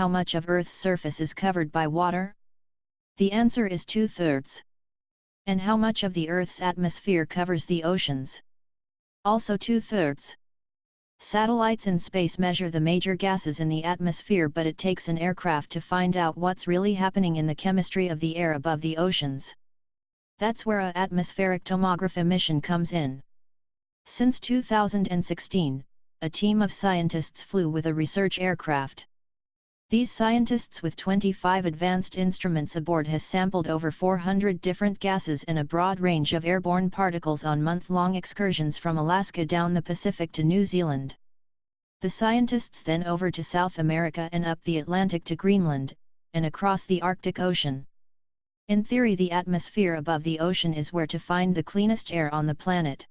how much of Earth's surface is covered by water? The answer is 2/3. And how much of the Earth's atmosphere covers the oceans? Also 2/3. Satellites in space measure the major gases in the atmosphere, but it takes an aircraft to find out what's really happening in the chemistry of the air above the oceans. That's where an atmospheric tomography mission comes in. Since 2016, a team of scientists flew with a research aircraft. These scientists with 25 advanced instruments aboard has sampled over 400 different gases and a broad range of airborne particles on month-long excursions from Alaska down the Pacific to New Zealand. The scientists then over to South America and up the Atlantic to Greenland, and across the Arctic Ocean. In theory, the atmosphere above the ocean is where to find the cleanest air on the planet.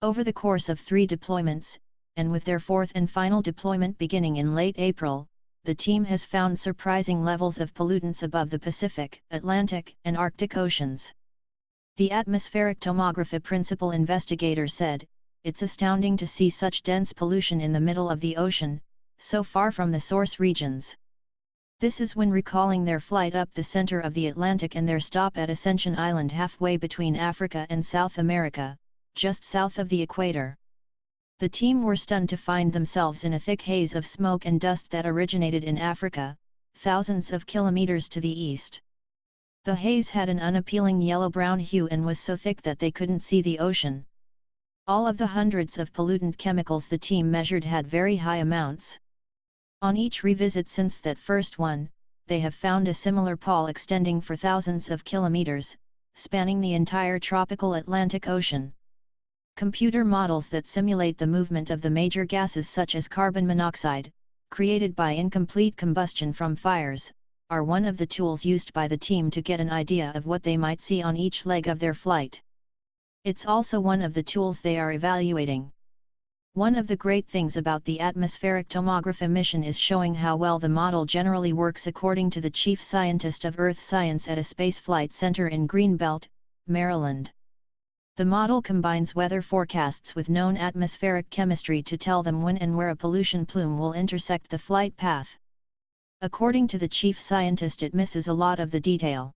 Over the course of 3 deployments, and with their 4th and final deployment beginning in late April, the team has found surprising levels of pollutants above the Pacific, Atlantic, and Arctic Oceans. The atmospheric tomography principal investigator said, "It's astounding to see such dense pollution in the middle of the ocean, so far from the source regions." This is when recalling their flight up the center of the Atlantic and their stop at Ascension Island halfway between Africa and South America, just south of the equator. The team were stunned to find themselves in a thick haze of smoke and dust that originated in Africa, thousands of kilometers to the east. The haze had an unappealing yellow-brown hue and was so thick that they couldn't see the ocean. All of the hundreds of pollutant chemicals the team measured had very high amounts. On each revisit since that first one, they have found a similar pall extending for thousands of kilometers, spanning the entire tropical Atlantic Ocean. Computer models that simulate the movement of the major gases such as carbon monoxide, created by incomplete combustion from fires, are one of the tools used by the team to get an idea of what they might see on each leg of their flight. It's also one of the tools they are evaluating. One of the great things about the atmospheric tomography mission is showing how well the model generally works, according to the chief scientist of Earth Science at a spaceflight center in Greenbelt, Maryland. The model combines weather forecasts with known atmospheric chemistry to tell them when and where a pollution plume will intersect the flight path. According to the chief scientist, it misses a lot of the detail.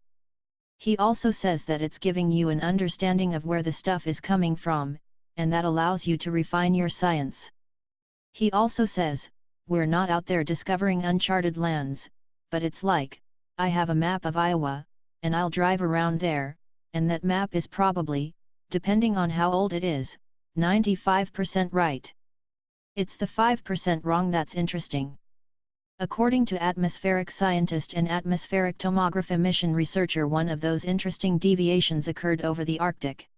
He also says that it's giving you an understanding of where the stuff is coming from, and that allows you to refine your science. He also says, "We're not out there discovering uncharted lands, but it's like, I have a map of Iowa, and I'll drive around there, and that map is probably, depending on how old it is, 95% right. It's the 5% wrong that's interesting." According to atmospheric scientist and atmospheric tomography mission researcher, one of those interesting deviations occurred over the Arctic.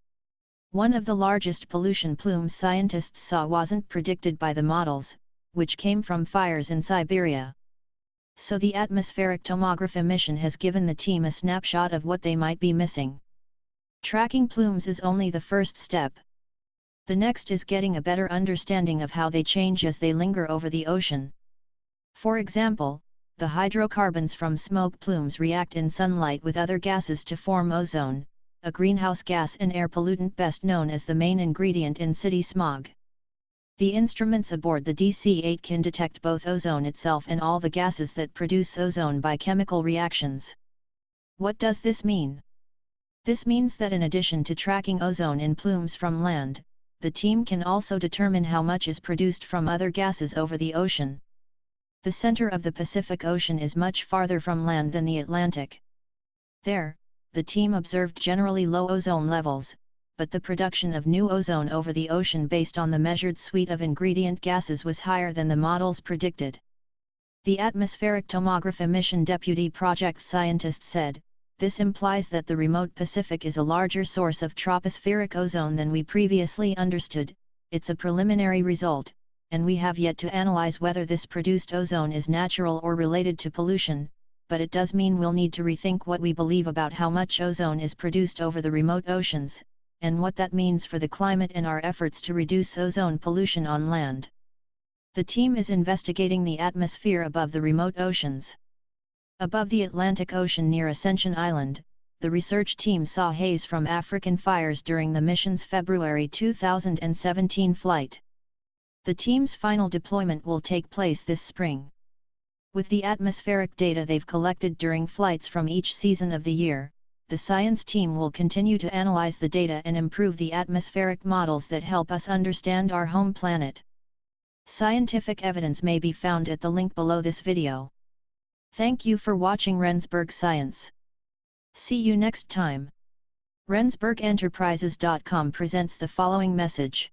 One of the largest pollution plumes scientists saw wasn't predicted by the models, which came from fires in Siberia. So the atmospheric tomography mission has given the team a snapshot of what they might be missing. Tracking plumes is only the first step. The next is getting a better understanding of how they change as they linger over the ocean. For example, the hydrocarbons from smoke plumes react in sunlight with other gases to form ozone, a greenhouse gas and air pollutant best known as the main ingredient in city smog. The instruments aboard the DC-8 can detect both ozone itself and all the gases that produce ozone by chemical reactions. What does this mean? This means that in addition to tracking ozone in plumes from land, the team can also determine how much is produced from other gases over the ocean. The center of the Pacific Ocean is much farther from land than the Atlantic. There, the team observed generally low ozone levels, but the production of new ozone over the ocean based on the measured suite of ingredient gases was higher than the models predicted. The atmospheric tomography mission deputy project scientist said, "This implies that the remote Pacific is a larger source of tropospheric ozone than we previously understood. It's a preliminary result, and we have yet to analyze whether this produced ozone is natural or related to pollution, but it does mean we'll need to rethink what we believe about how much ozone is produced over the remote oceans, and what that means for the climate and our efforts to reduce ozone pollution on land." The team is investigating the atmosphere above the remote oceans. Above the Atlantic Ocean near Ascension Island, the research team saw haze from African fires during the mission's February 2017 flight. The team's final deployment will take place this spring. With the atmospheric data they've collected during flights from each season of the year, the science team will continue to analyze the data and improve the atmospheric models that help us understand our home planet. Scientific evidence may be found at the link below this video. Thank you for watching Rendsburg Science. See you next time. RendsburgEnterprises.com presents the following message.